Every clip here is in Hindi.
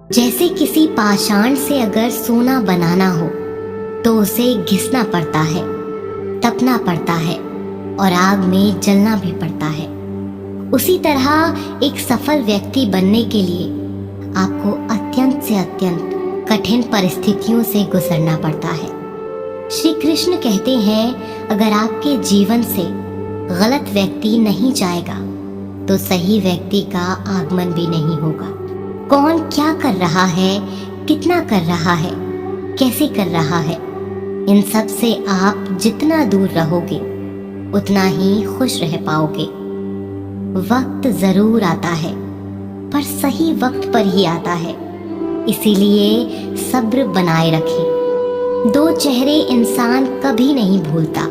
जैसे किसी पाषाण से अगर सोना बनाना हो तो उसे घिसना पड़ता है, तपना पड़ता है और आग में जलना भी पड़ता है। उसी तरह एक सफल व्यक्ति बनने के लिए आपको अत्यंत से अत्यंत कठिन परिस्थितियों से गुजरना पड़ता है। श्री कृष्ण कहते हैं, अगर आपके जीवन से गलत व्यक्ति नहीं जाएगा तो सही व्यक्ति का आगमन भी नहीं होगा। कौन क्या कर रहा है, कितना कर रहा है, कैसे कर रहा है, इन सब से आप जितना दूर रहोगे उतना ही खुश रह पाओगे। वक्त जरूर आता है पर सही वक्त पर ही आता है, इसीलिए सब्र बनाए रखें। दो चेहरे इंसान कभी नहीं भूलता,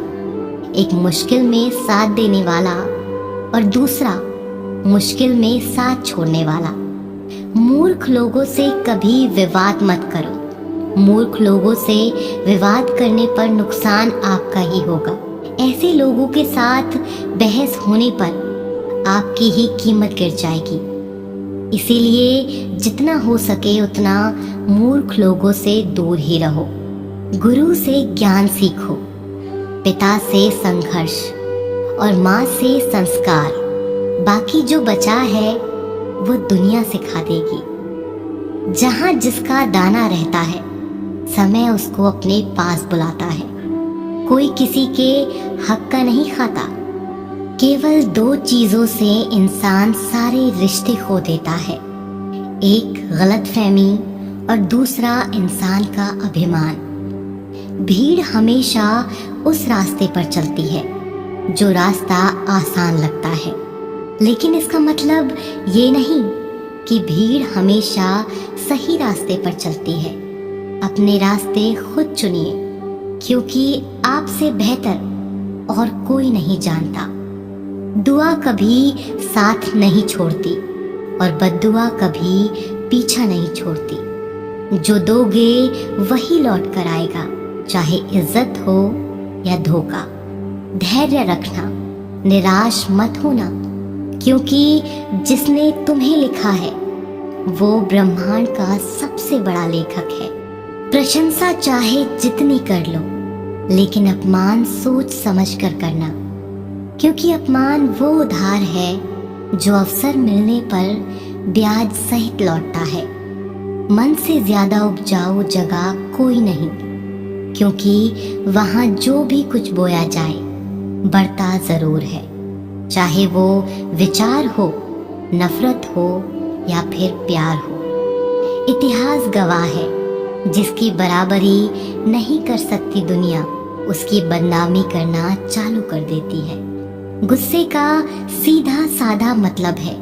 एक मुश्किल में साथ देने वाला और दूसरा मुश्किल में साथ छोड़ने वाला। मूर्ख लोगों से कभी विवाद मत करो, मूर्ख लोगों से विवाद करने पर नुकसान आपका ही होगा। ऐसे लोगों के साथ बहस होने पर आपकी ही कीमत गिर जाएगी। इसीलिए जितना हो सके उतना मूर्ख लोगों से दूर ही रहो। गुरु से ज्ञान सीखो, पिता से संघर्ष और माँ से संस्कार। बाकी जो बचा है वो दुनिया सिखा देगी। जहाँ जिसका दाना रहता है समय उसको अपने पास बुलाता है। कोई किसी के हक का नहीं खाता। केवल दो चीजों से इंसान सारे रिश्ते खो देता है, एक गलतफहमी और दूसरा इंसान का अभिमान। भीड़ हमेशा उस रास्ते पर चलती है जो रास्ता आसान लगता है, लेकिन इसका मतलब ये नहीं कि भीड़ हमेशा सही रास्ते पर चलती है। अपने रास्ते खुद चुनिए, क्योंकि आपसे बेहतर और कोई नहीं जानता। दुआ कभी साथ नहीं छोड़ती और बद्दुआ कभी पीछा नहीं छोड़ती। जो दोगे वही लौट कर आएगा, चाहे इज्जत हो या धोखा। धैर्य रखना, निराश मत होना, क्योंकि जिसने तुम्हें लिखा है वो ब्रह्मांड का सबसे बड़ा लेखक है। प्रशंसा चाहे जितनी कर लो, लेकिन अपमान सोच समझ कर करना, क्योंकि अपमान वो उधार है जो अवसर मिलने पर ब्याज सहित लौटता है। मन से ज्यादा उपजाऊ जगह कोई नहीं, क्योंकि वहाँ जो भी कुछ बोया जाए बढ़ता जरूर है, चाहे वो विचार हो, नफरत हो या फिर प्यार हो। इतिहास गवाह है, जिसकी बराबरी नहीं कर सकती दुनिया, उसकी बदनामी करना चालू कर देती है। गुस्से का सीधा साधा मतलब है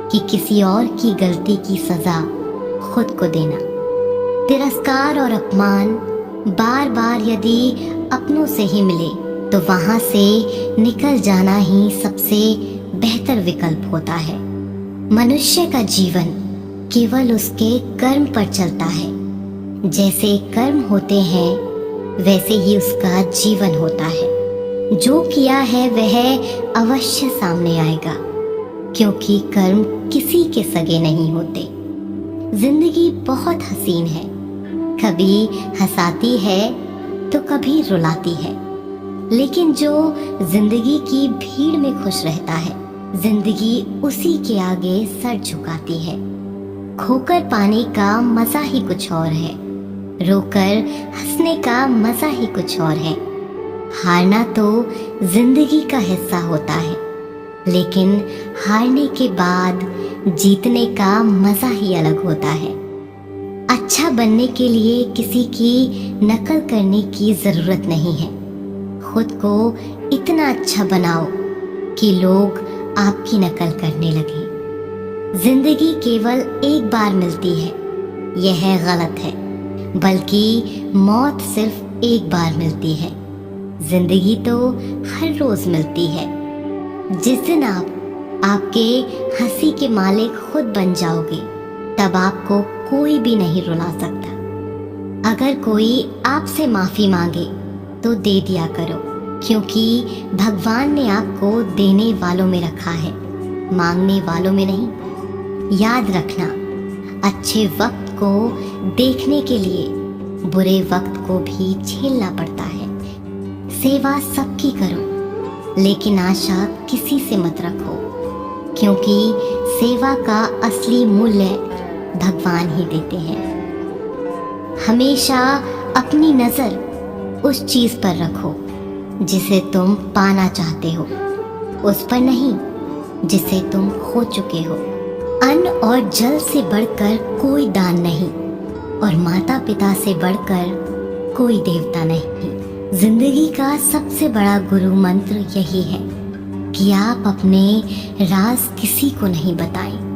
कि किसी और की गलती की सजा खुद को देना। तिरस्कार और अपमान बार बार यदि अपनों से ही मिले तो वहां से निकल जाना ही सबसे बेहतर विकल्प होता है। मनुष्य का जीवन केवल उसके कर्म पर चलता है। जैसे कर्म होते हैं वैसे ही उसका जीवन होता है। जो किया है वह अवश्य सामने आएगा, क्योंकि कर्म किसी के सगे नहीं होते। जिंदगी बहुत हसीन है, कभी हंसाती है तो कभी रुलाती है, लेकिन जो जिंदगी की भीड़ में खुश रहता है, जिंदगी उसी के आगे सर झुकाती है। खोकर पाने का मजा ही कुछ और है, रोकर हंसने का मजा ही कुछ और है। हारना तो जिंदगी का हिस्सा होता है, लेकिन हारने के बाद जीतने का मजा ही अलग होता है। अच्छा बनने के लिए किसी की नकल करने की जरूरत नहीं है। खुद को इतना अच्छा बनाओ कि लोग आपकी नकल करने लगे। जिंदगी केवल एक बार मिलती है, यह गलत है, बल्कि मौत सिर्फ एक बार मिलती है। जिंदगी तो हर रोज मिलती है। जिस दिन आप आपके हंसी के मालिक खुद बन जाओगे, तब आपको कोई भी नहीं रुला सकता। अगर कोई आपसे माफी मांगे तो दे दिया करो, क्योंकि भगवान ने आपको देने वालों में रखा है, मांगने वालों में नहीं। याद रखना, अच्छे वक्त को देखने के लिए बुरे वक्त को भी झेलना पड़ता है। सेवा सबकी करो, लेकिन आशा किसी से मत रखो, क्योंकि सेवा का असली मूल्य भगवान ही देते हैं। हमेशा अपनी नज़र उस चीज़ पर रखो जिसे तुम पाना चाहते हो, उस पर नहीं जिसे तुम खो चुके हो। अन्न और जल से बढ़कर कोई दान नहीं, और माता पिता से बढ़कर कोई देवता नहीं। जिंदगी का सबसे बड़ा गुरु मंत्र यही है कि आप अपने राज किसी को नहीं बताएं।